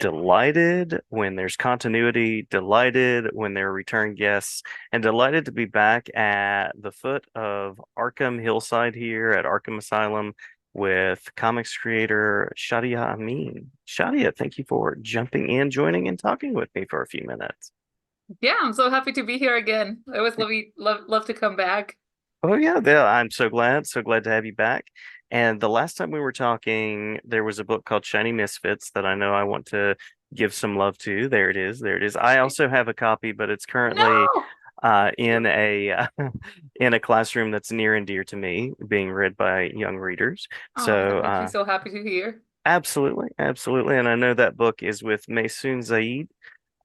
delighted when there's continuity, delighted when there are return guests, and delighted to be back at the foot of Arkham Hillside here at Arkham Asylum with comics creator Shadia Amin. Shadia, thank you for jumping in, joining, and talking with me for a few minutes. Yeah, I'm so happy to be here again. I always love to come back. Oh yeah, I'm so glad to have you back. And the last time we were talking, there was a book called Shiny Misfits that I know I want to give some love to. There it is, there it is. I also have a copy, but it's currently No! in a in a classroom that's near and dear to me, being read by young readers. Oh, So that makes me so happy to hear. absolutely, absolutely. And I know that book is with Maysoon Zaid.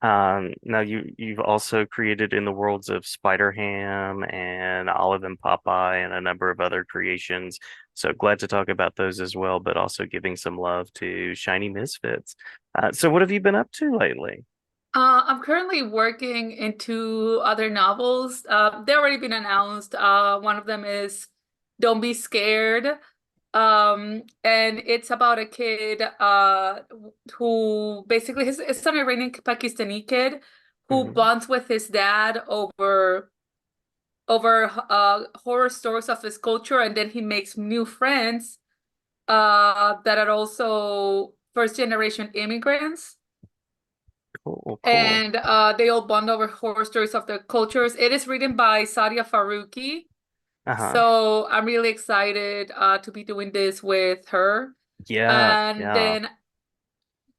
Now you've also created in the worlds of Spider Ham and Olive and Popeye and a number of other creations. So glad to talk about those as well, but also giving some love to Shiny Misfits. So what have you been up to lately? I'm currently working into other novels. They've already been announced. One of them is Don't Be Scared. And it's about a kid who basically it's an Iranian Pakistani kid who Hmm. bonds with his dad over horror stories of his culture, and then he makes new friends that are also first generation immigrants, Cool, cool. and they all bond over horror stories of their cultures. It is written by Sadia Faruqi, Uh-huh. so I'm really excited to be doing this with her. Yeah, And yeah. then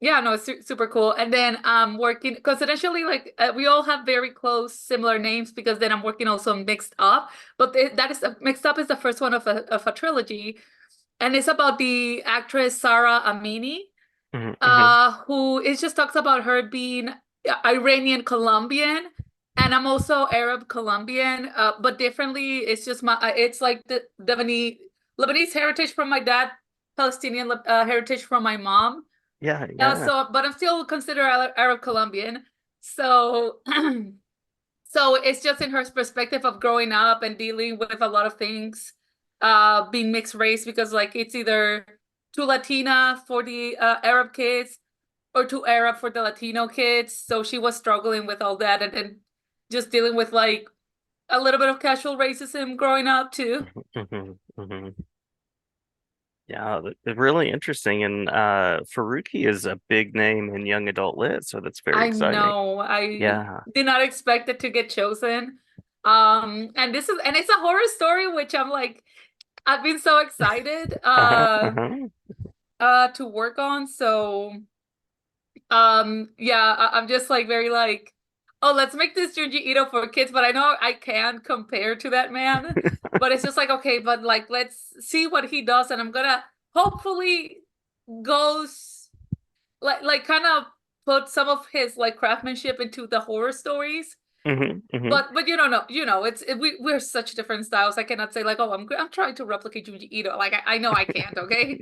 yeah, no, it's super cool. And then I'm working coincidentally, like we all have very close, similar names because then I'm working also on Mixed Up. But that is Mixed Up is the first one of a trilogy, and it's about the actress Sarah Amini, Hmm. Hmm. who it just talks about her being Iranian Colombian, and I'm also Arab Colombian, but differently. It's just it's like the Lebanese heritage from my dad, Palestinian heritage from my mom. Yeah, yeah. But I'm still considered Arab Colombian. So, so it's just in her perspective of growing up and dealing with a lot of things, being mixed race because like it's either too Latina for the Arab kids or too Arab for the Latino kids. So she was struggling with all that and then just dealing with like a little bit of casual racism growing up too. Hmm. Hmm. Yeah, really interesting. And Faruqi is a big name in young adult lit, so that's very I exciting. know. I Yeah. did not expect it to get chosen. And it's a horror story, which I'm like, I've been so excited Uh-huh, uh-huh. to work on. So yeah, I'm just like very like, oh, let's make this Junji Ito for kids, but I know I can't compare to that man. But it's just like, okay, but like let's see what he does, and I'm gonna hopefully goes like kind of put some of his like craftsmanship into the horror stories. Hmm. Hmm. But you don't know, we're such different styles. I cannot say like, oh, I'm trying to replicate Junji Ito. Like I know I can't. Okay,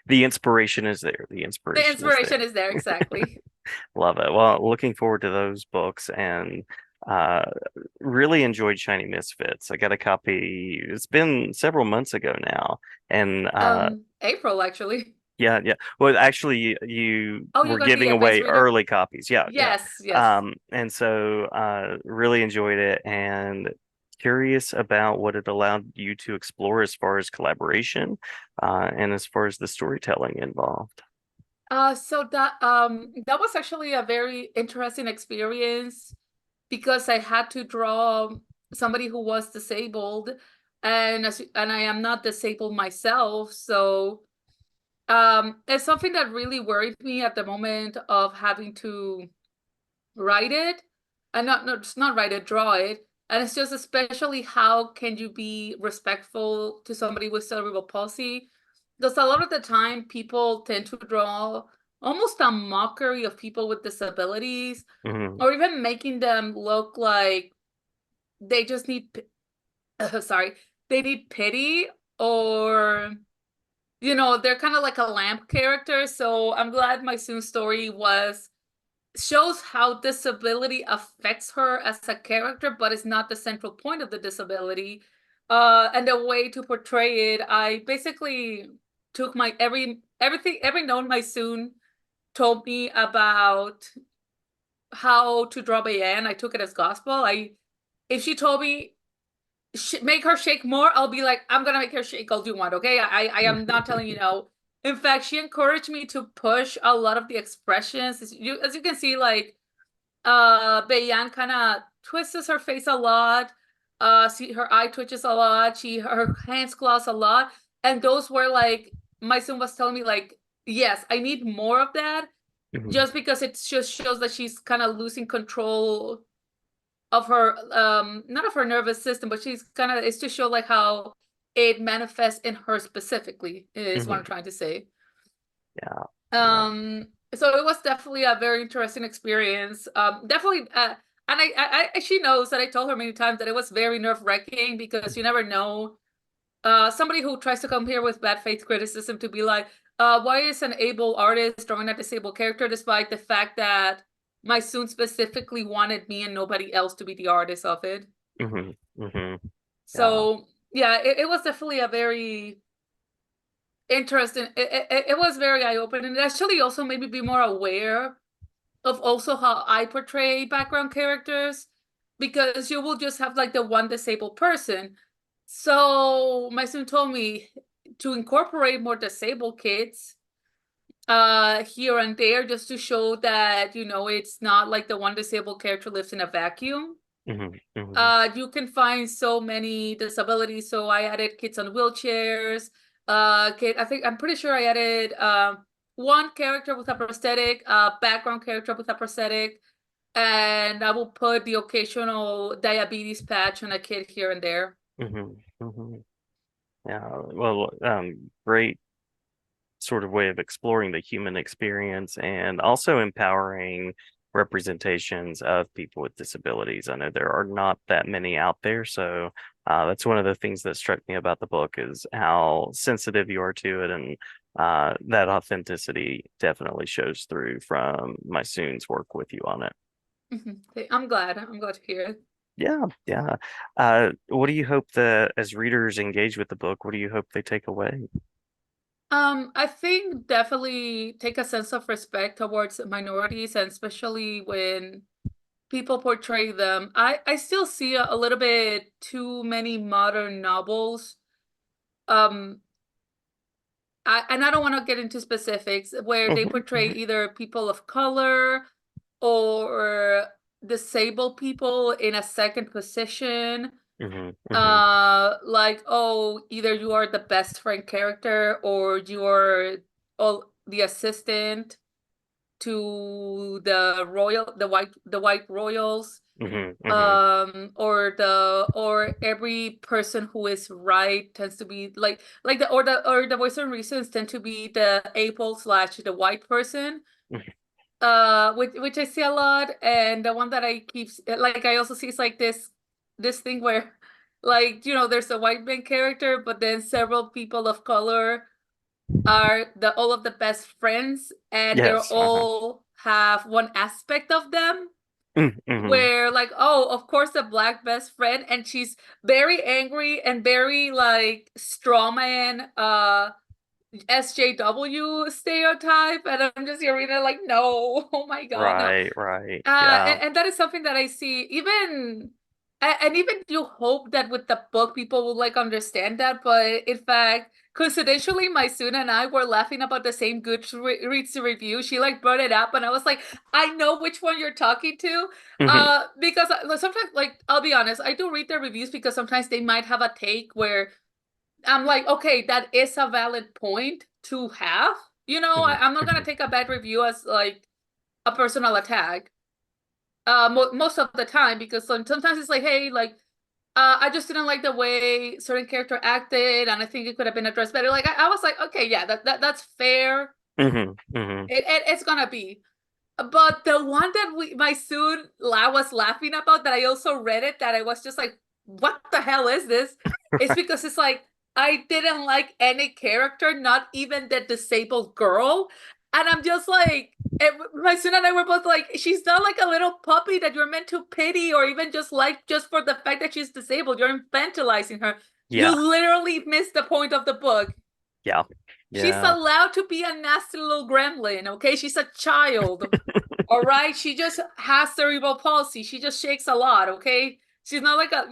The inspiration is there. The the inspiration is there. inspiration is there exactly. Love it. Well, looking forward to those books and uh really enjoyed Shiny Misfits. I got a copy. It's been several months ago now. And April actually. yeah, yeah. Well, actually, you Oh, you were got the giving advanced away reader? early copies. Yeah, yeah. Yes, yes. And so really enjoyed it and curious about what it allowed you to explore as far as collaboration, and as far as the storytelling involved. So that was actually a very interesting experience because I had to draw somebody who was disabled, and I am not disabled myself, so it's something that really worried me at the moment of having to write it, and not just not write it, draw it. And it's just especially how can you be respectful to somebody with cerebral palsy? Because a lot of the time people tend to draw almost a mockery of people with disabilities, Hmm. or even making them look like they just need sorry, they need pity, or they're kind of like a lamp character. So I'm glad my Soon story was shows how disability affects her as a character, but it's not the central point of the disability. And the way to portray it, I basically took my every note my Soon told me about how to draw Bayan, I took it as gospel. If she told me make her shake more, I'll be like, I'm gonna make her shake all you want, okay? I am not telling you no. In fact, she encouraged me to push a lot of the expressions. As you can see, like Bayan kind of twists her face a lot. See her eye twitches a lot. Her hands claws a lot. And those were like my son was telling me like, yes, I need more of that Mhm. just because it just shows that she's kind of losing control of her not of her nervous system, but she's kind of it's to show like how it manifests in her specifically is what I'm Mhm. trying to say. Yeah. Yeah. So it was definitely a very interesting experience. Definitely and she knows that I told her many times that it was very nerve-wracking because you never know somebody who tries to come here with bad faith criticism to be like, why is an able artist drawing a disabled character despite the fact that my soon specifically wanted me and nobody else to be the artist of it? Mhm. Mhm. Yeah. So yeah, it was definitely a very interesting. It was very eye-opening. It actually also made me be more aware of also how I portray background characters because you will just have like the one disabled person. So my student told me to incorporate more disabled kids here and there just to show that it's not like the one disabled character lives in a vacuum. Mhm. Mhm. You can find so many disabilities. So I added kids on wheelchairs. I'm pretty sure I added one character with a prosthetic, background character with a prosthetic, and I will put the occasional diabetes patch on a kid here and there. Mhm. Mhm. Yeah. Well, great sort of way of exploring the human experience and also empowering representations of people with disabilities. I know there are not that many out there, so that's one of the things that struck me about the book is how sensitive you are to it, and that authenticity definitely shows through from my Soon's work with you on it. Mhm. Okay, I'm glad. I'm glad to hear it. Yeah, yeah. What do you hope that as readers engage with the book, what do you hope they take away? I think definitely take a sense of respect towards minorities, and especially when people portray them. I still see a little bit too many modern novels. Um, and I don't want to get into specifics where they portray Mhm. either people of color or disabled people in a second position. Mhm. Mhm. Like, oh, either you are the best friend character or you're the assistant to the white royals, Mhm. Mhm. or every person who is right tends to be like the voice and reasons tend to be the able slash the white person, Mhm. which I see a lot. And the one that I keep like I also see is like this thing where like there's a white man character but then several people of color are all of the best friends, and they're Yes. Uh-huh. all have one aspect of them Mhm. where like, oh, of course the black best friend, and she's very angry and very like strawman SJW stereotype, and I'm just here reading it like, no, oh my God, no. Right, right. Yeah. And that is something that I see even, and even you hope that with the book people will like understand that, but in fact, coincidentally, my student and I were laughing about the same Goodreads review. She like brought it up, and I was like, I know which one you're talking to, Mhm. because sometimes, like, I'll be honest, I do read their reviews because sometimes they might have a take where I'm like, okay, that is a valid point to have. Mhm. I'm not gonna Mhm. take a bad review as like a personal attack most of the time, because sometimes it's like, hey, like I just didn't like the way certain character acted and I think it could have been addressed better. Like I was like, okay, yeah, that's fair. Mhm. Mhm. It's gonna be. But the one that my soon la was laughing about, that I also read it, that I was just like, what the hell is this? It's because it's like I didn't like any character, not even the disabled girl. And I'm just like, my son and I were both like, she's not like a little puppy that you're meant to pity or even just like just for the fact that she's disabled. You're infantilizing her. You Yeah. literally missed the point of the book. Yeah. She's Yeah. allowed to be a nasty little gremlin, okay? She's a child. All right. She just has cerebral palsy. She just shakes a lot, okay? She's not like a,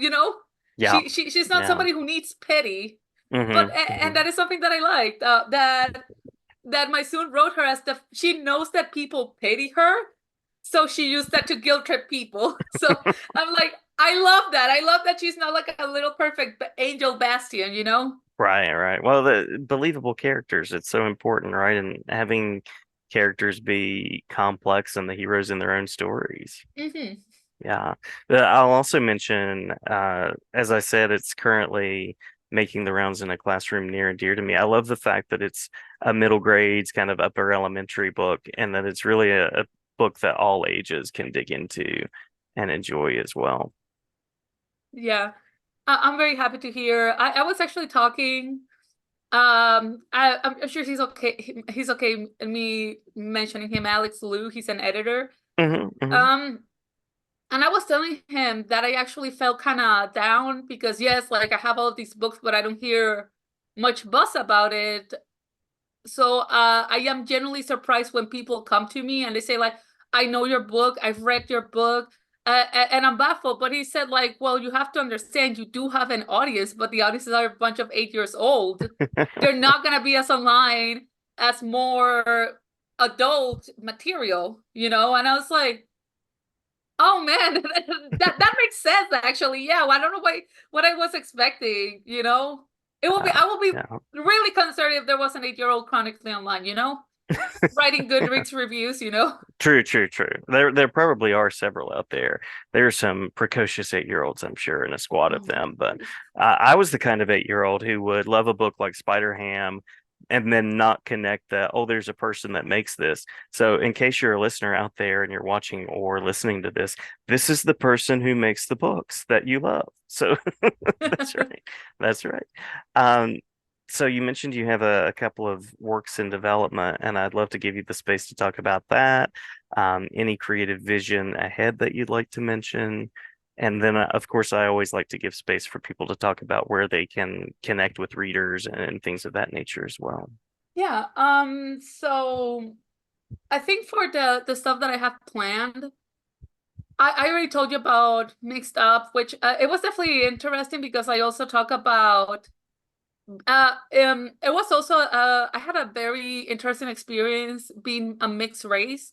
Yeah. she's not Yeah. somebody who needs pity. But Hmm. and Hmm. that is something that I liked. That my soon wrote her as the she knows that people pity her, so she used that to guilt trip people. So I'm like, I love that. I love that she's not like a little perfect angel bastion, you know? Right, right. Well, the believable characters, it's so important, right? And having characters be complex and the heroes in their own stories. Hmm. Yeah. I'll also mention, as I said, it's currently making the rounds in a classroom near and dear to me. I love the fact that it's a middle grades, kind of upper elementary book, and that it's really a book that all ages can dig into and enjoy as well. Yeah. I'm very happy to hear. I was actually talking. I'm sure he's okay. He's okay. Me mentioning him, Alex Liu. He's an editor. Hmm. Hmm. Um, and I was telling him that I actually felt kind of down because yes, like I have all of these books, but I don't hear much buzz about it. So I am genuinely surprised when people come to me and they say like, I know your book, I've read your book, and I'm baffled. But he said like, well, you have to understand you do have an audience, but the audiences are a bunch of 8 years old. They're not gonna be as online as more adult material, you know? And I was like, oh man, that makes sense actually. Yeah, well, I don't know what I was expecting, you know? I will be Yeah. really concerned if there was an 8-year-old chronically online, you know? Writing Goodreads reviews, you know? True, true, true. There probably are several out there. There's some precocious 8-year-olds, I'm sure, in a squad of Oh, them. But I was the kind of 8-year-old who would love a book like Spider Ham and then not connect that, oh, there's a person that makes this. So, in case you're a listener out there and you're watching or listening to this is the person who makes the books that you love. So, that's right. That's right. Um, so you mentioned you have a couple of works in development, and I'd love to give you the space to talk about that. Any creative vision ahead that you'd like to mention. And then, of course, I always like to give space for people to talk about where they can connect with readers and things of that nature as well. yeah. So I think for the stuff that I have planned, I already told you about Mixed Up, which it was definitely interesting because I also talk about it was also I had a very interesting experience being a mixed race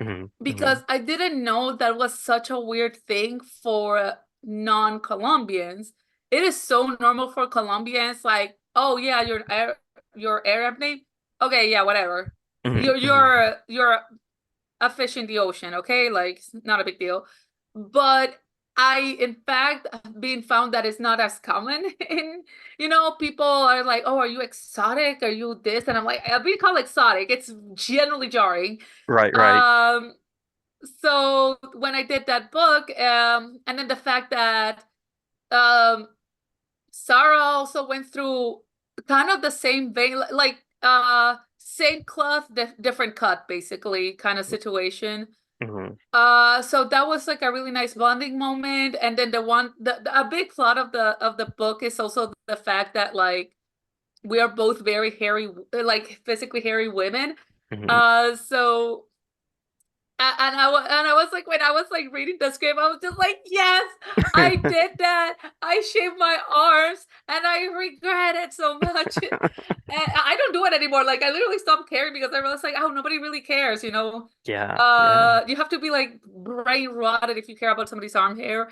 Hmm. because Hmm. I didn't know that was such a weird thing for non-Colombians. It is so normal for Colombians, like, oh yeah, your Arab name. Okay, yeah, whatever. Hmm. Hmm. You're a fish in the ocean, okay? Like, it's not a big deal. But I, in fact, have been found that it's not as common in, people are like, oh, are you exotic? Are you this? And I'm like, I've been called exotic. It's generally jarring. Right, right. Um, so when I did that book, and then the fact that um Sarah also went through kind of the same vein, like same cloth, different cut, basically, kind of situation. Hmm. So that was like a really nice bonding moment. And then a big plot of the book is also the fact that like we are both very hairy, like physically hairy women. Hmm. So and I was like, when I was like reading the script, I was just like, yes, I did that. I shaved my arms and I regret it so much. And I don't do it anymore. Like I literally stopped caring because I was like, oh, nobody really cares, you know. Yeah, yeah. You have to be like brain rotted if you care about somebody's arm hair.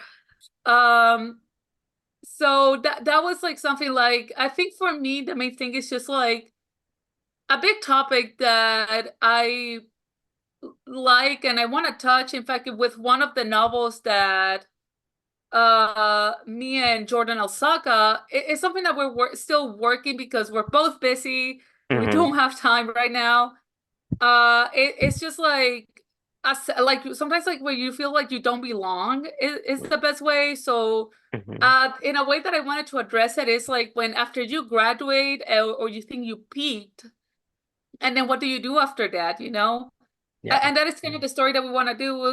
Um, so that was like something like I think for me the main thing is just like a big topic that I like and I want to touch. In fact, with one of the novels that me and Jordan Alsaka, it's something that we're still working because we're both busy. We Hmm. don't have time right now. It's just like like sometimes like where you feel like you don't belong is the best way. So Hmm. in a way that I wanted to address it is like when after you graduate or you think you peaked, and then what do you do after that, you know? Yeah. And that is kind of the story that we want to do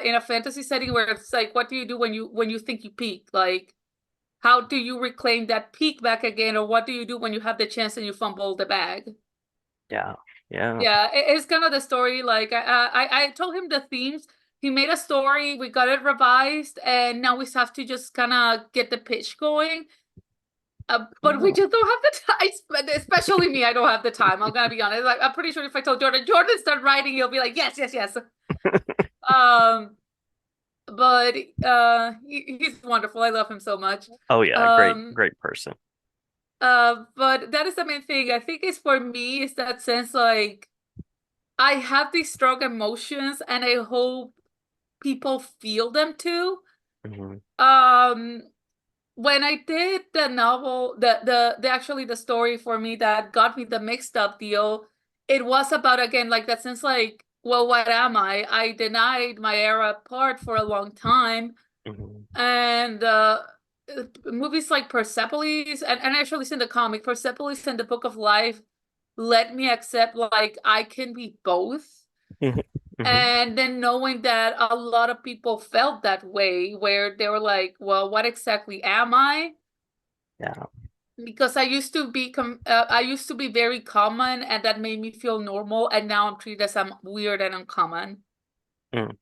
in a fantasy setting where it's like, what do you do when you think you peak? Like, how do you reclaim that peak back again, or what do you do when you have the chance and you fumble the bag? Yeah. Yeah. Yeah, it's kind of the story. Like I told him the themes. He made a story. We got it revised, and now we have to just kind of get the pitch going. But we Oh. just don't have the time. Especially me, I don't have the time. I'm gonna be honest. Like I'm pretty sure if I told Jordan start writing, he'll be like, yes, yes, yes. Um, but he's wonderful. I love him so much. Oh yeah, great, Um, great person. but that is the main thing. I think it's for me, is that sense like I have these strong emotions and I hope people feel them too. Hmm. Um, when I did the novel, the actually the story for me that got me the mixed up deal, it was about again like that sense like, well, what am I? I denied my era part for a long time, Hmm. and movies like Persepolis and actually in the comic Persepolis and the Book of Life let me accept like I can be both. Hmm. And then knowing that a lot of people felt that way, where they were like, well, what exactly am I? Yeah. Because I used to be very common, and that made me feel normal, and now I'm treated as I'm weird and uncommon. Mm.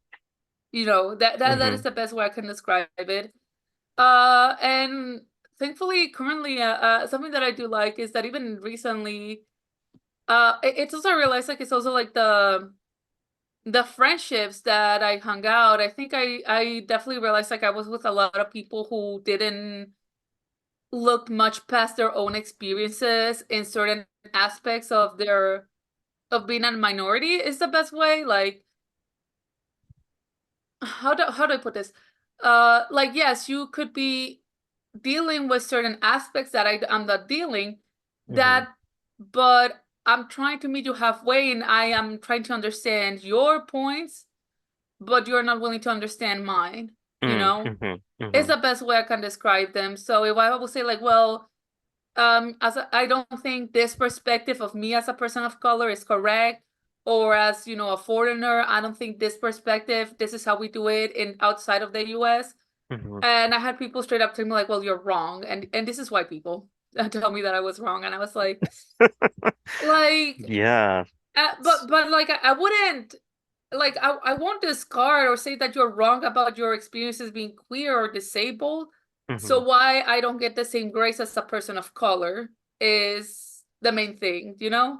You know, that is Hmm. the best way I can describe it. And thankfully, currently, something that I do like is that even recently, it's also I realized like it's also like the friendships that I hung out. I think I definitely realized like I was with a lot of people who didn't look much past their own experiences in certain aspects of their of being a minority is the best way. Like how do I put this? Like yes, you could be dealing with certain aspects that I'm not dealing Hmm. that, but I'm trying to meet you halfway and I am trying to understand your points, but you're not willing to understand mine, you Mm. know? Hmm. It's Hmm. the best way I can describe them. So if I will say like, well, I don't think this perspective of me as a person of color is correct, or as, you know, a foreigner, I don't think this perspective, this is how we do it in outside of the US. Hmm. And I had people straight up tell me like, well, you're wrong. And this is white people tell me that I was wrong. And I was like, Yeah. but like I wouldn't like I won't discard or say that you're wrong about your experiences being queer or disabled. Hmm. So why I don't get the same grace as a person of color is the main thing, you know?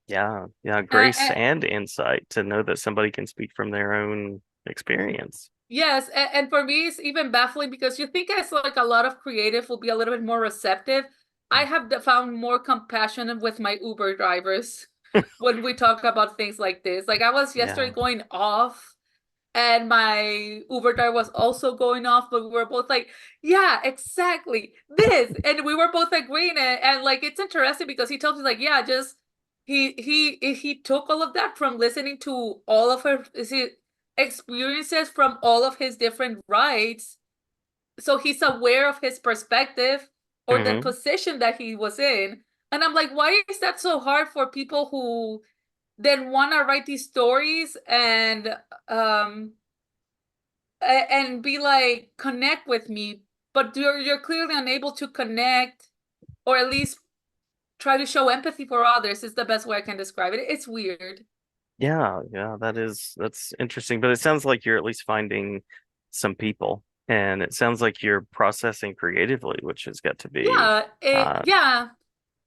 Yeah. Yeah. Grace Uh, and insight to know that somebody can speak from their own experience. yes, and for me it's even baffling because you think as like a lot of creative will be a little bit more receptive. I have found more compassion with my Uber drivers when we talk about things like this. Like I was yesterday Yeah. going off and my Uber driver was also going off, but we were both like, yeah, exactly this. And we were both agreeing it. And like it's interesting because he tells me like, yeah, just he took all of that from listening to all of his experiences from all of his different rides. So he's aware of his perspective or the Hmm. position that he was in. And I'm like, why is that so hard for people who then want to write these stories um and be like connect with me, but you're clearly unable to connect or at least try to show empathy for others is the best way I can describe it. It's weird. Yeah. Yeah. That's interesting. But it sounds like you're at least finding some people, and it sounds like you're processing creatively, which has got to be, uh, Yeah.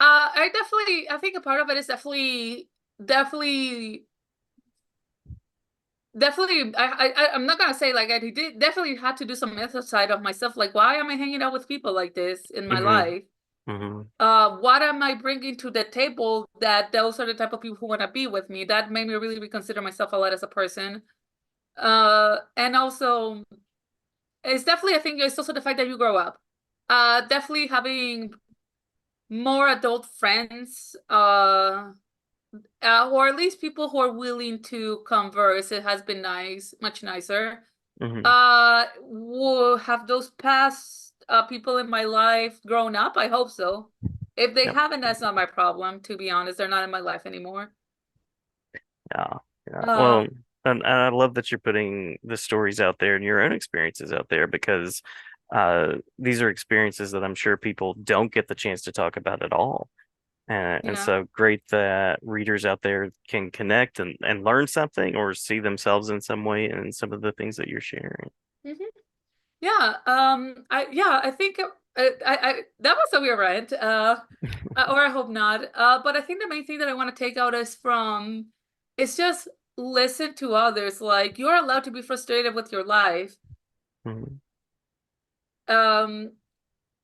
I think a part of it is definitely definitely I'm not gonna say like I did definitely had to do some exercise of myself, like why am I hanging out with people like this in my hmm. life? Hmm. What am I bringing to the table that those are the type of people who want to be with me? That made me really reconsider myself a lot as a person. And also, it's definitely, I think it's also the fact that you grow up. Definitely having more adult friends, or at least people who are willing to converse. It has been nice, much nicer. Hmm. Will have those past people in my life grown up? I hope so. If they Yep. haven't, that's not my problem, to be honest. They're not in my life anymore. Yeah. Yeah. Well, Uh, and I love that you're putting the stories out there and your own experiences out there because these are experiences that I'm sure people don't get the chance to talk about at all. And Yeah. so great that readers out there can connect and learn something or see themselves in some way in some of the things that you're sharing. Hmm. Yeah. I think that was a weird rant. Or I hope not. But I think the main thing that I want to take out is from it's just listen to others. Like you're allowed to be frustrated with your life. Mhm, Um,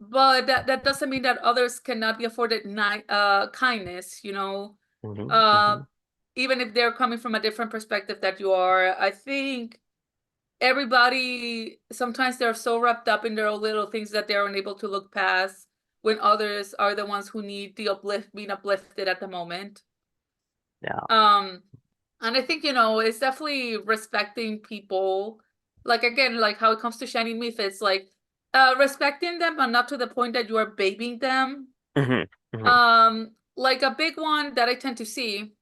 but that doesn't mean that others cannot be afforded kindness, mhm, uh, mhm, even if they're coming from a different perspective that you are. I think everybody sometimes they're so wrapped up in their own little things that they're unable to look past when others are the ones who need the being uplifted at the moment. yeah. Um, and I think, it's definitely respecting people. Like again, like how it comes to Shiny Misfits, like respecting them, but not to the point that you are babying them. Mhm, mhm, Like a big one that I tend to see.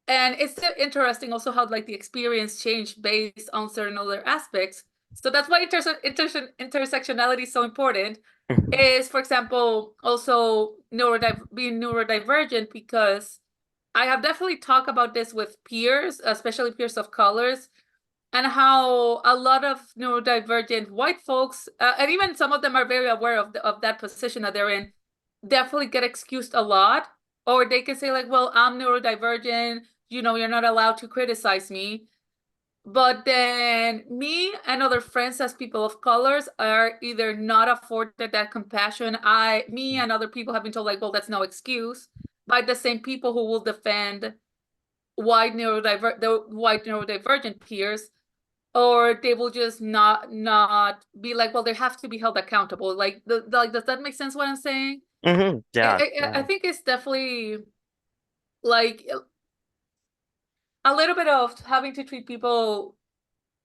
And it's interesting also how like the experience changed based on certain other aspects. So that's why intersectionality is so important. mhm, Is, for example, also being neurodivergent because I have definitely talked about this with peers, especially peers of colors, and how a lot of neurodivergent white folks, and even some of them are very aware of that position that they're in, definitely get excused a lot. Or they can say, like, well, I'm neurodivergent, you're not allowed to criticize me. But then me and other friends as people of colors are either not afforded that compassion. Me and other people have been told, like, well, that's no excuse by the same people who will defend the white neurodivergent peers, or they will just not be like, well, they have to be held accountable. Like, does that make sense what I'm saying? mhm. Yeah, I yeah. think it's definitely like a little bit of having to treat people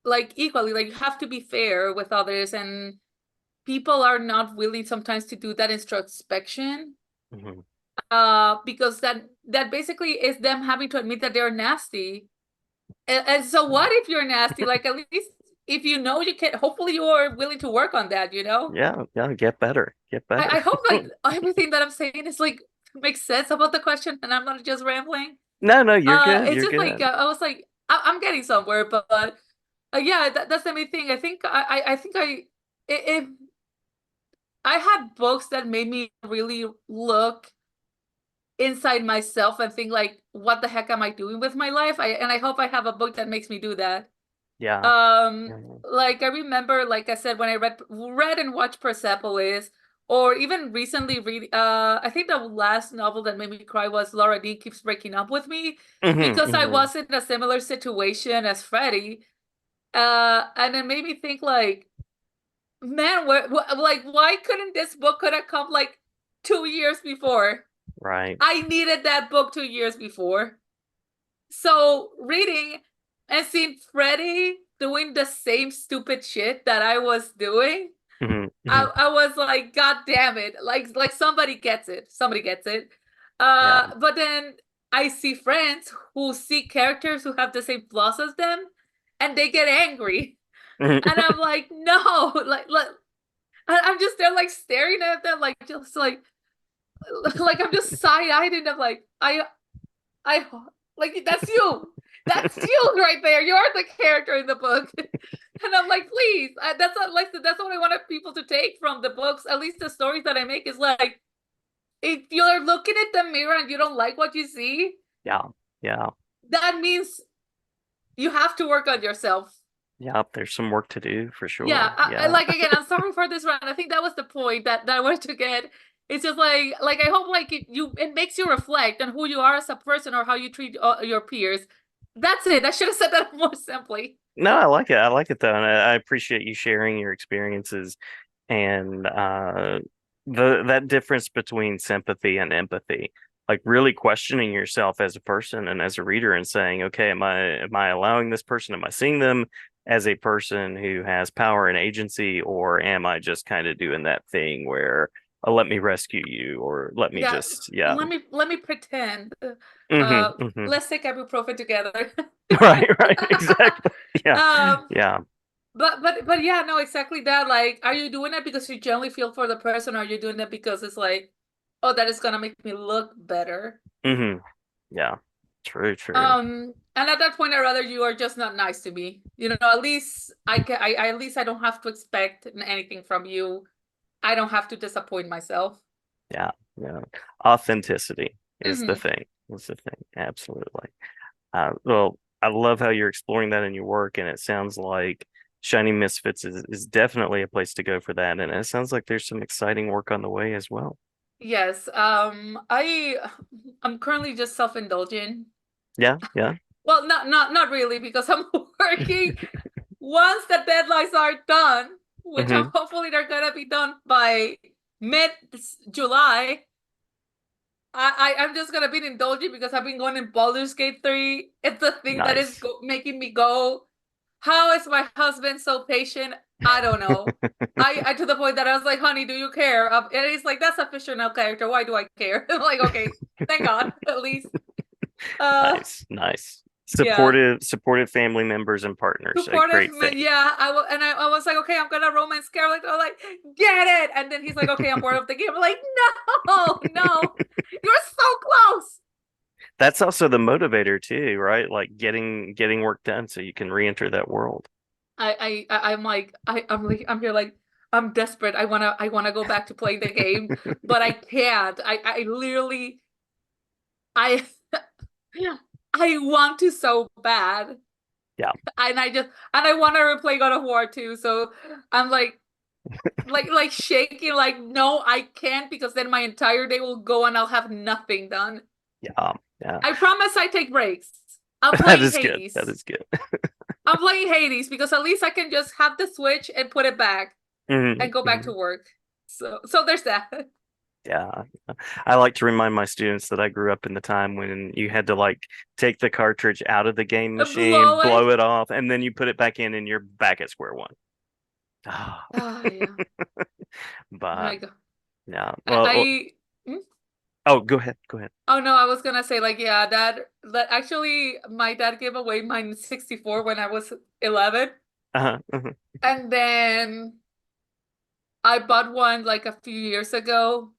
like equally. Like you have to be fair with others, and people are not willing sometimes to do that introspection. Mhm. Because that basically is them having to admit that they're nasty. And so what if you're nasty? Like at least if you can, hopefully you are willing to work on that, you know? Yeah, yeah, get better. Get I better. hope like everything that I'm saying is like makes sense about the question and I'm not just rambling. No, no, you're good. It's You're just like good. I was like I'm getting somewhere, but yeah, that's the main thing. I think I think if I had books that made me really look inside myself and think like, what the heck am I doing with my life? I hope I have a book that makes me do that. Yeah. Mhm, Like I remember, like I said, when I read and watched Persepolis, or even recently read, I think the last novel that made me cry was Laura Dean Keeps Breaking Up with Me, mhm, because I mhm. was in a similar situation as Freddie. And it made me think like, man, like why couldn't this book could have come like 2 years before? Right. I needed that book 2 years before. So reading and seeing Freddie doing the same stupid shit that I was doing, Mhm, I, mhm. I was like, God damn it. Like somebody gets it. Somebody gets it. Yeah. But then I see friends who see characters who have the same flaws as them and they get angry. And I'm like, no, like I'm just there like staring at them like just like I'm just side-eyed and I'm like, I like that's you. That's you right there. You're the character in the book. And I'm like, please, that's what I wanted people to take from the books. At least the stories that I make is like, if you're looking at the mirror and you don't like what you see, Yeah. Yeah. that means you have to work on yourself. Yeah. There's some work to do for Yeah, sure. I Yeah. like again. I'm sorry for this run. I think that was the point that I wanted to get. It's just like I hope like it makes you reflect on who you are as a person or how you treat your peers. That's it. I should have said that more simply. No, I like it. I like it though, and I appreciate you sharing your experiences and the that difference between sympathy and empathy. Like really questioning yourself as a person and as a reader and saying, okay, am I allowing this person? Am I seeing them as a person who has power and agency, or am I just kind of doing that thing where let me rescue you or let me Yeah, just yeah. let me pretend. Hmm, hmm. Let's take ibuprofen together. Right, right, exactly. Yeah, um, yeah. but yeah, no, exactly that. Like, are you doing it because you generally feel for the person, or are you doing it because it's like Oh, that is gonna make me look better. Hmm. Yeah. True, true. And at that point, I'd rather you are just not nice to me. You know, at least I can, at least I don't have to expect anything from you. I don't have to disappoint myself. Yeah. Yeah. Authenticity is the Hmm. thing. Is the thing. Absolutely. Well, I love how you're exploring that in your work, and it sounds like Shiny Misfits is definitely a place to go for that. And it sounds like there's some exciting work on the way as well. Yes. I'm currently just self-indulgent. Yeah, yeah. Well, not really because I'm working once the deadlines are done, which Hmm. hopefully they're gonna be done by mid July. I'm just gonna be indulging because I've been going in Baldur's Gate 3. It's the thing that is Nice. making me go. How is my husband so patient? I don't know. I to the point that I was like, honey, do you care? And he's like, that's a fictional character. Why do I care? I'm like, okay, thank God, at least. Uh, Nice, nice. yeah. Supportive family members and partners, a Supportive great man, thing. yeah. I was like, okay, I'm gonna romance Scarlet. I'm like, get it. And then he's like, okay, I'm bored of the game. I'm like, no, no, you're so close. That's also the motivator too, right? Like getting work done so you can re-enter that world. I'm like, I'm here like, I'm desperate. I wanna go back to playing the game, but I can't. I literally, I, I want to so bad, Yeah. and I want to replay God of War too. So I'm like shaking, like, no, I can't because then my entire day will go and I'll have nothing done. Yeah. Yeah. I promise I take breaks. I'm That playing is good. That Hades. is good. I'm playing Hades because at least I can just have the Switch and put it back Hmm. and go back to Hmm. work. So there's that. Yeah. I like to remind my students that I grew up in the time when you had to like take the cartridge out of the game machine, Blow blow it. it off, and then you put it back in and you're back at square one. Ah, Ah, yeah. Oh but my God. yeah. I hmm? Oh, go ahead. Go ahead. Oh no, I was gonna say like yeah, that actually my dad gave away my 64 when I was 11, Uh-huh. Uh-huh. and then I bought one like a few years ago,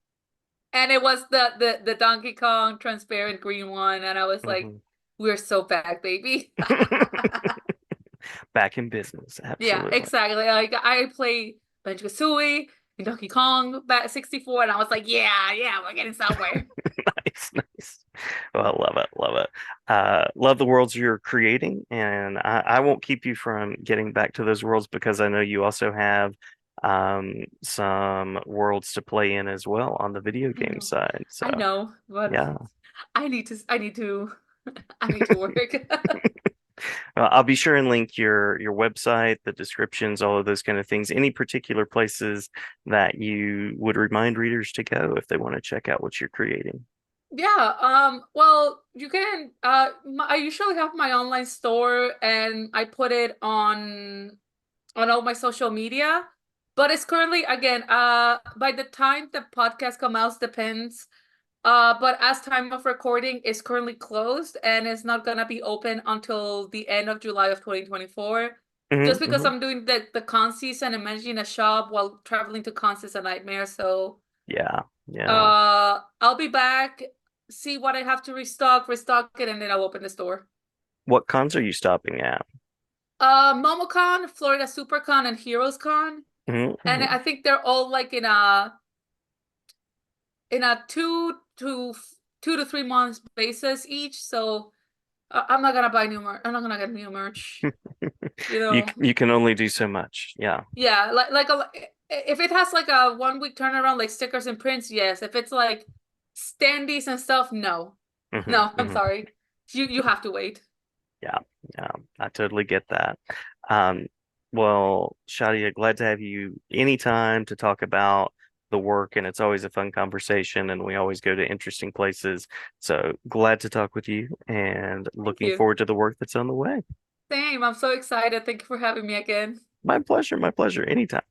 and it was the Donkey Kong transparent green one, and I was like, Mhm. we're so back, baby. Back in business. Yeah, Absolutely. exactly. Like I play Banjo-Kazooie and Donkey Kong back 64, and I was like, yeah, yeah, we're getting somewhere. Nice, nice. Well, I love it, love it. Love the worlds you're creating, and I won't keep you from getting back to those worlds because I know you also have some worlds to play in as well on the video I game know, side. I So know, but yeah, I need to, I need to work. well, I'll be sure and link your website, the descriptions, all of those kind of things. Any particular places that you would remind readers to go if they want to check out what you're creating. Yeah, well, you can I usually have my online store and I put it on all my social media, but it's currently again, by the time the podcast comes out depends. But as time of recording is currently closed and it's not gonna be open until the end of July of 2024. Hmm. Just because Hmm. I'm doing the con season and managing a shop while traveling to cons is a nightmare. So Yeah, yeah. I'll be back, see what I have to restock it, and then I'll open the store. What cons are you stopping at? MomoCon, Florida SuperCon, and HeroesCon. Hmm. And Hmm. I think they're all like in a 2 to 3 months basis each. So I'm not gonna buy new merch. I'm not gonna get new merch. You know, You can only do so much. Yeah. yeah, if it has like a 1 week turnaround, like stickers and prints, yes. If it's like standees and stuff, no, Hmm. no. I'm Hmm. sorry. You have to wait. Yeah, yeah. I totally get that. Um, well, Shadia, glad to have you anytime to talk about the work, and it's always a fun conversation, and we always go to interesting places. So glad to talk with you and Thank looking you. forward to the work that's on the way. Same. I'm so excited. Thank you for having me again. My pleasure, my pleasure. Anytime.